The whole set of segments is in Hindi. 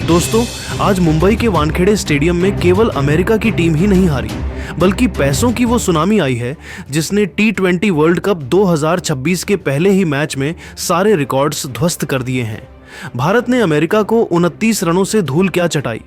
दोस्तों, आज मुंबई के वानखेड़े स्टेडियम में केवल अमेरिका की टीम ही नहीं हारी, बल्कि पैसों की वो सुनामी आई है जिसने T20 वर्ल्ड कप 2026 के पहले ही मैच में सारे रिकॉर्ड्स ध्वस्त कर दिए हैं। भारत ने अमेरिका को 29 रनों से धूल क्या चटाई।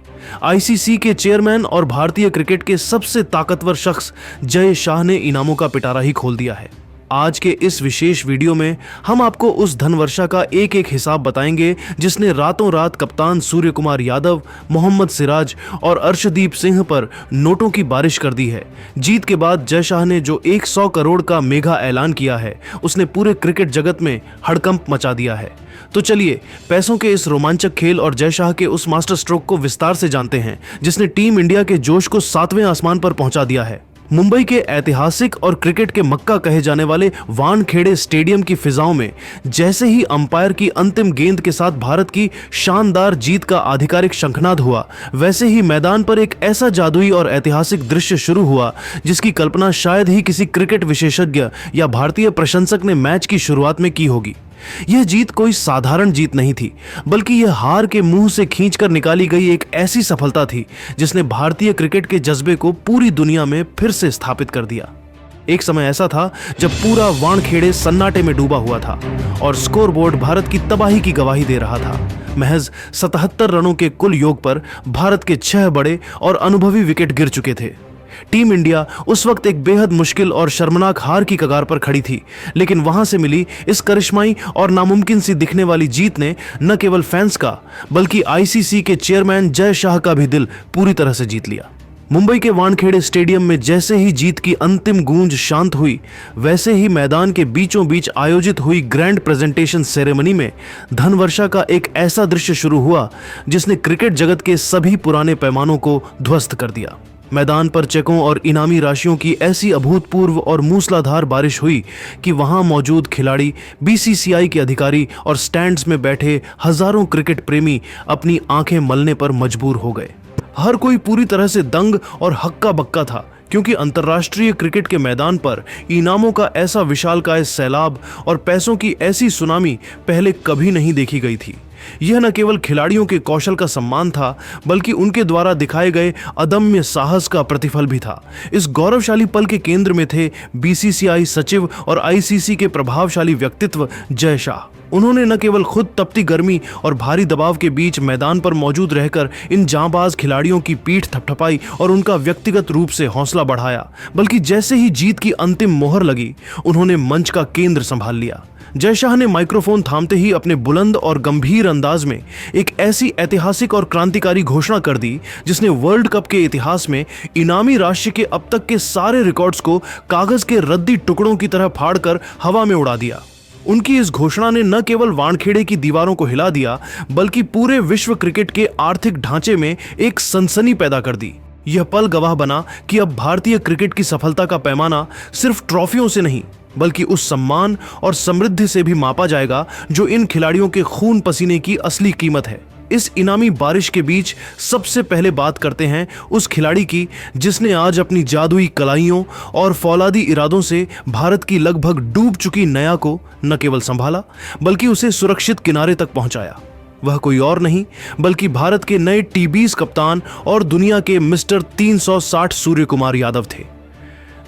आईसीसी के चेयरमैन और भारतीय क्रिकेट के सबसे ताकतवर शख्स जय शाह ने इनामों का पिटारा ही खोल दिया है। आज के इस विशेष वीडियो में हम आपको उस धनवर्षा का एक एक हिसाब बताएंगे जिसने रातों रात कप्तान सूर्य कुमार यादव, मोहम्मद सिराज और अर्शदीप सिंह पर नोटों की बारिश कर दी है। जीत के बाद जय शाह ने जो 100 करोड़ का मेगा ऐलान किया है, उसने पूरे क्रिकेट जगत में हड़कंप मचा दिया है। तो चलिए पैसों के इस रोमांचक खेल और जय शाह के उस मास्टर स्ट्रोक को विस्तार से जानते हैं जिसने टीम इंडिया के जोश को 7वें आसमान पर पहुंचा दिया है। मुंबई के ऐतिहासिक और क्रिकेट के मक्का कहे जाने वाले वानखेड़े स्टेडियम की फिजाओं में जैसे ही अंपायर की अंतिम गेंद के साथ भारत की शानदार जीत का आधिकारिक शंखनाद हुआ, वैसे ही मैदान पर एक ऐसा जादुई और ऐतिहासिक दृश्य शुरू हुआ जिसकी कल्पना शायद ही किसी क्रिकेट विशेषज्ञ या भारतीय प्रशंसक ने मैच की शुरुआत में की होगी। यह जीत कोई साधारण जीत नहीं थी, बल्कि यह हार के मुंह से खींचकर निकाली गई एक ऐसी सफलता थी जिसने भारतीय क्रिकेट के जज्बे को पूरी दुनिया में फिर से स्थापित कर दिया। एक समय ऐसा था जब पूरा वानखेड़े सन्नाटे में डूबा हुआ था और स्कोरबोर्ड भारत की तबाही की गवाही दे रहा था। महज 77 रनों के कुल योग पर भारत के 6 बड़े और अनुभवी विकेट गिर चुके थे। टीम इंडिया उस वक्त एक बेहद मुश्किल और शर्मनाक हार की कगार पर खड़ी थी, लेकिन वहां से मिली इस करिश्माई और नामुमकिन सी दिखने वाली जीत ने न केवल फैंस का बल्कि आईसीसी के चेयरमैन जय शाह का भी दिल पूरी तरह से जीत लिया। मुंबई के वानखेड़े स्टेडियम में जैसे ही जीत की अंतिम गूंज शांत हुई, वैसे ही मैदान के बीचों बीच आयोजित हुई ग्रैंड प्रेजेंटेशन सेरेमनी में धनवर्षा का एक ऐसा दृश्य शुरू हुआ जिसने क्रिकेट जगत के सभी पुराने पैमानों को ध्वस्त कर दिया। मैदान पर चेकों और इनामी राशियों की ऐसी अभूतपूर्व और मूसलाधार बारिश हुई कि वहां मौजूद खिलाड़ी, बीसीसीआई के अधिकारी और स्टैंड्स में बैठे हजारों क्रिकेट प्रेमी अपनी आंखें मलने पर मजबूर हो गए। हर कोई पूरी तरह से दंग और हक्का बक्का था, क्योंकि अंतर्राष्ट्रीय क्रिकेट के मैदान पर इनामों का ऐसा विशालकाय सैलाब और पैसों की ऐसी सुनामी पहले कभी नहीं देखी गई थी। यह न केवल खिलाड़ियों के कौशल का सम्मान था, बल्कि उनके द्वारा दिखाए गए अदम्य साहस का प्रतिफल भी था। इस गौरवशाली पल के केंद्र में थे बीसीसीआई सचिव और आईसीसी के प्रभावशाली व्यक्तित्व जय शाह। उन्होंने न केवल खुद तपती गर्मी और भारी दबाव के बीच मैदान पर मौजूद रहकर इन जांबाज खिलाड़ियों की पीठ थपथपाई और उनका व्यक्तिगत रूप से हौसला बढ़ाया, बल्कि जैसे ही जीत की अंतिम मोहर लगी, उन्होंने मंच का केंद्र संभाल लिया। जय शाह ने माइक्रोफोन थामते ही अपने बुलंद और गंभीर अंदाज में एक ऐसी ऐतिहासिक और क्रांतिकारी घोषणा कर दी जिसने वर्ल्ड कप के इतिहास में इनामी राशि के अब तक के सारे रिकॉर्ड्स को कागज के रद्दी टुकड़ों की तरह फाड़कर हवा में उड़ा दिया। उनकी इस घोषणा ने न केवल वानखेड़े की दीवारों को हिला दिया, बल्कि पूरे विश्व क्रिकेट के आर्थिक ढांचे में एक सनसनी पैदा कर दी। यह पल गवाह बना कि अब भारतीय क्रिकेट की सफलता का पैमाना सिर्फ ट्रॉफियों से नहीं, बल्कि उस सम्मान और समृद्धि से भी मापा जाएगा जो इन खिलाड़ियों के खून पसीने की असली कीमत है। इस इनामी बारिश के बीच सबसे पहले बात करते हैं उस खिलाड़ी की जिसने आज अपनी जादुई कलाइयों और फौलादी इरादों से भारत की लगभग डूब चुकी नया को न केवल संभाला, बल्कि उसे सुरक्षित किनारे तक पहुंचाया। वह कोई और नहीं बल्कि भारत के नए T20 कप्तान और दुनिया के मिस्टर 360 सूर्य कुमार यादव थे।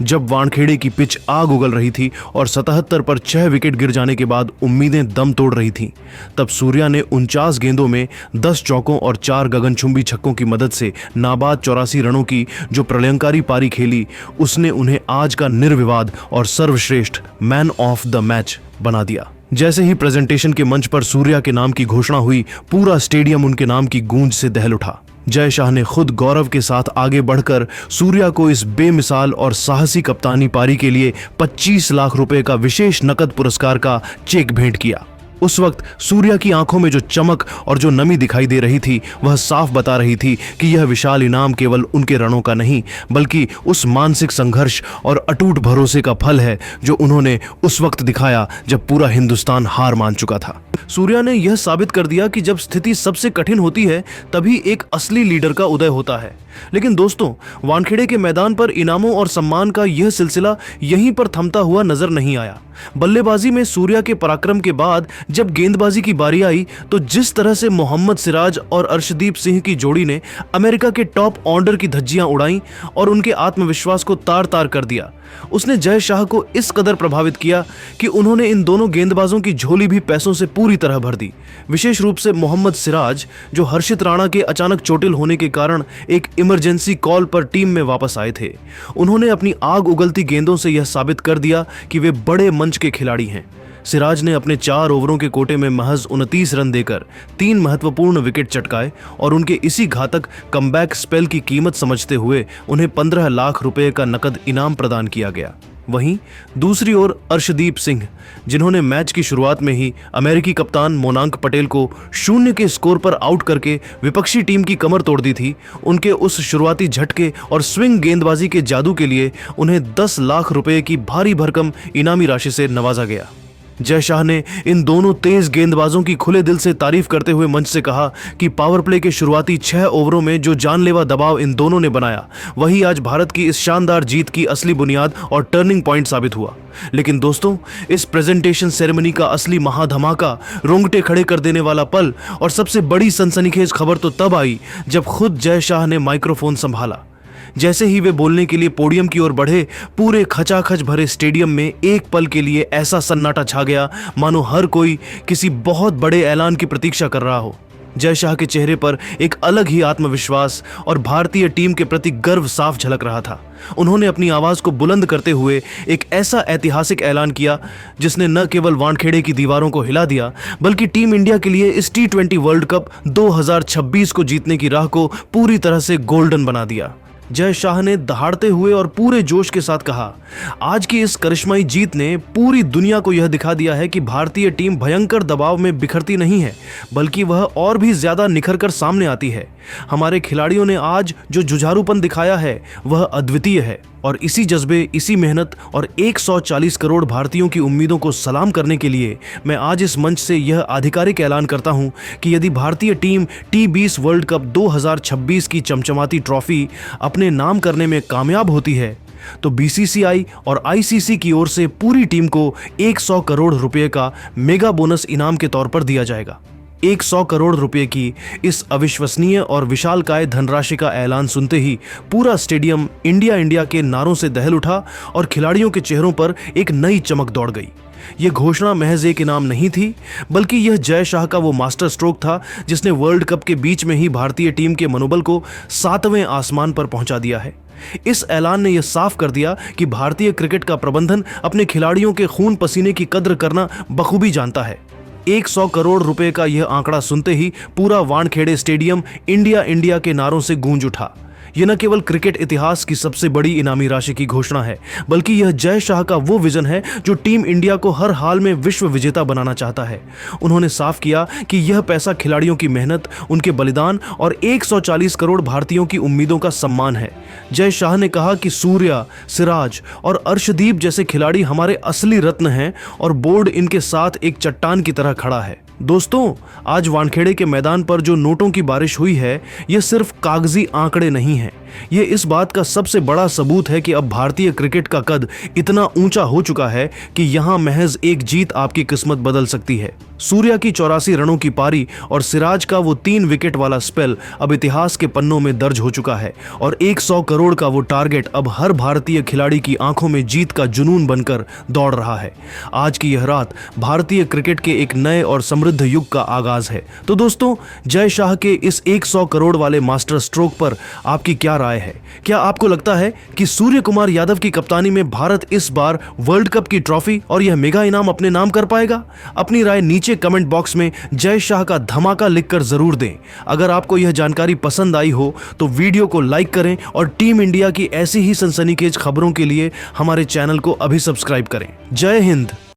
जब वानखेड़े की पिच आग उगल रही थी और 77 पर 6 विकेट गिर जाने के बाद उम्मीदें दम तोड़ रही थीं, तब सूर्या ने 49 गेंदों में 10 चौकों और 4 गगनचुंबी छक्कों की मदद से नाबाद 84 रनों की जो प्रलयंकारी पारी खेली, उसने उन्हें आज का निर्विवाद और सर्वश्रेष्ठ मैन ऑफ द मैच बना दिया। जैसे ही प्रेजेंटेशन के मंच पर सूर्या के नाम की घोषणा हुई, पूरा स्टेडियम उनके नाम की गूंज से दहल उठा। जय शाह ने खुद गौरव के साथ आगे बढ़कर सूर्या को इस बेमिसाल और साहसी कप्तानी पारी के लिए 25 लाख रुपए का विशेष नकद पुरस्कार का चेक भेंट किया। उस वक्त सूर्या की आंखों में जो चमक और जो नमी दिखाई दे रही थी, वह साफ बता रही थी कि यह विशाल इनाम केवल उनके रनों का नहीं, बल्कि उस मानसिक संघर्ष और अटूट भरोसे का फल है जो उन्होंने उस वक्त दिखाया जब पूरा हिंदुस्तान हार मान चुका था। सूर्या ने यह साबित कर दिया कि जब स्थिति सबसे कठिन होती है तभी एक असली लीडर का उदय होता है। लेकिन दोस्तों, वानखेड़े के मैदान पर इनामों और सम्मान का यह सिलसिला यहीं पर थमता हुआ नजर नहीं आया। बल्लेबाजी में सूर्या के पराक्रम के बाद जब गेंदबाजी की बारी आई तो जिस तरह से मोहम्मद सिराज और अर्शदीप सिंह की जोड़ी ने अमेरिका के टॉप ऑर्डर की धज्जियां उड़ाईं और उनके आत्मविश्वास को तार तार कर दिया, उसने जय शाह को इस कदर प्रभावित किया कि उन्होंने इन दोनों गेंदबाजों की झोली भी पैसों से पूरी तरह भर दी। विशेष रूप से मोहम्मद सिराज, जो हर्षित राणा के अचानक चोटिल होने के कारण एक इमरजेंसी कॉल पर टीम में वापस आए थे। उन्होंने अपनी आग उगलती गेंदों से यह साबित कर दिया कि वे बड़े मंच के खिलाड़ी हैं। सिराज ने अपने 4 ओवरों के कोटे में महज 29 रन देकर 3 महत्वपूर्ण विकेट चटकाए और उनके इसी घातक कमबैक स्पेल की कीमत समझते हुए उन्हें 15 लाख रुपए का नकद इनाम प्रदान किया गया। वहीं दूसरी ओर अर्शदीप सिंह, जिन्होंने मैच की शुरुआत में ही अमेरिकी कप्तान मोनांक पटेल को 0 के स्कोर पर आउट करके विपक्षी टीम की कमर तोड़ दी थी, उनके उस शुरुआती झटके और स्विंग गेंदबाजी के जादू के लिए उन्हें 10 लाख रुपए की भारी भरकम इनामी राशि से नवाजा गया। जय शाह ने इन दोनों तेज गेंदबाजों की खुले दिल से तारीफ करते हुए मंच से कहा कि पावर प्ले के शुरुआती 6 ओवरों में जो जानलेवा दबाव इन दोनों ने बनाया, वही आज भारत की इस शानदार जीत की असली बुनियाद और टर्निंग पॉइंट साबित हुआ। लेकिन दोस्तों, इस प्रेजेंटेशन सेरेमनी का असली महाधमाका, रोंगटे खड़े कर देने वाला पल और सबसे बड़ी सनसनीखेज खबर तो तब आई जब खुद जय शाह ने माइक्रोफोन संभाला। जैसे ही वे बोलने के लिए पोडियम की ओर बढ़े, पूरे खचाखच भरे स्टेडियम में एक पल के लिए ऐसा सन्नाटा छा गया मानो हर कोई किसी बहुत बड़े ऐलान की प्रतीक्षा कर रहा हो। जय शाह के चेहरे पर एक अलग ही आत्मविश्वास और भारतीय टीम के प्रति गर्व साफ झलक रहा था। उन्होंने अपनी आवाज को बुलंद करते हुए एक ऐसा ऐतिहासिक ऐलान किया जिसने न केवल वानखेड़े की दीवारों को हिला दिया, बल्कि टीम इंडिया के लिए इस T20 वर्ल्ड कप 2026 को जीतने की राह को पूरी तरह से गोल्डन बना दिया। जय शाह ने दहाड़ते हुए और पूरे जोश के साथ कहा, आज की इस करिश्माई जीत ने पूरी दुनिया को यह दिखा दिया है कि भारतीय टीम भयंकर दबाव में बिखरती नहीं है, बल्कि वह और भी ज्यादा निखर कर सामने आती है। हमारे खिलाड़ियों ने आज जो जुझारूपन दिखाया है वह अद्वितीय है और इसी जज्बे, इसी मेहनत और 140 करोड़ भारतीयों की उम्मीदों को सलाम करने के लिए मैं आज इस मंच से यह आधिकारिक ऐलान करता हूं कि यदि भारतीय टीम T20 वर्ल्ड कप 2026 की चमचमाती ट्रॉफी अपने नाम करने में कामयाब होती है तो BCCI और ICC की ओर से पूरी टीम को 100 करोड़ रुपए का मेगा बोनस इनाम के तौर पर दिया जाएगा। 100 करोड़ रुपए की इस अविश्वसनीय और विशालकाय धनराशि का ऐलान सुनते ही पूरा स्टेडियम इंडिया इंडिया के नारों से दहल उठा और खिलाड़ियों के चेहरों पर एक नई चमक दौड़ गई। यह घोषणा महज एक इनाम नहीं थी, बल्कि यह जय शाह का वो मास्टर स्ट्रोक था जिसने वर्ल्ड कप के बीच में ही भारतीय टीम के मनोबल को 7वें आसमान पर पहुंचा दिया है। इस ऐलान ने यह साफ कर दिया कि भारतीय क्रिकेट का प्रबंधन अपने खिलाड़ियों के खून पसीने की कद्र करना बखूबी जानता है। 100 करोड़ रुपए का यह आंकड़ा सुनते ही पूरा वानखेड़े स्टेडियम इंडिया इंडिया के नारों से गूंज उठा। यह न केवल क्रिकेट इतिहास की सबसे बड़ी इनामी राशि की घोषणा है, बल्कि यह जय शाह का वो विजन है जो टीम इंडिया को हर हाल में विश्व विजेता बनाना चाहता है। उन्होंने साफ किया कि यह पैसा खिलाड़ियों की मेहनत, उनके बलिदान और 140 करोड़ भारतीयों की उम्मीदों का सम्मान है। जय शाह ने कहा कि सूर्या, सिराज और अर्शदीप जैसे खिलाड़ी हमारे असली रत्न हैं और बोर्ड इनके साथ एक चट्टान की तरह खड़ा है। दोस्तों, आज वानखेड़े के मैदान पर जो नोटों की बारिश हुई है, यह सिर्फ कागजी आंकड़े नहीं है। यह इस बात का सबसे बड़ा सबूत है कि अब भारतीय क्रिकेट का कद इतना ऊंचा हो चुका है कि यहां महज एक जीत आपकी किस्मत बदल सकती है। सूर्या की 84 रनों की पारी और सिराज का वो 3 विकेट वाला स्पेल अब इतिहास के पन्नों में दर्ज हो चुका है और 100 करोड़ का वो टारगेट अब हर भारतीय खिलाड़ी की आंखों में जीत का जुनून बनकर दौड़ रहा है। आज की यह रात भारतीय क्रिकेट के एक नए और समृद्ध युग का आगाज है। तो दोस्तों, जय शाह के इस 100 करोड़ वाले मास्टर स्ट्रोक पर आपकी क्या राय है? क्या आपको लगता है कि सूर्य कुमार यादव की कप्तानी में भारत इस बार वर्ल्ड कप की ट्रॉफी और यह मेगा इनाम अपने नाम कर पाएगा? अपनी राय नीचे कमेंट बॉक्स में जय शाह का धमाका लिखकर जरूर दें। अगर आपको यह जानकारी पसंद आई हो तो वीडियो को लाइक करें और टीम इंडिया की ऐसी ही सनसनीखेज खबरों के लिए हमारे चैनल को अभी सब्सक्राइब करें। जय हिंद।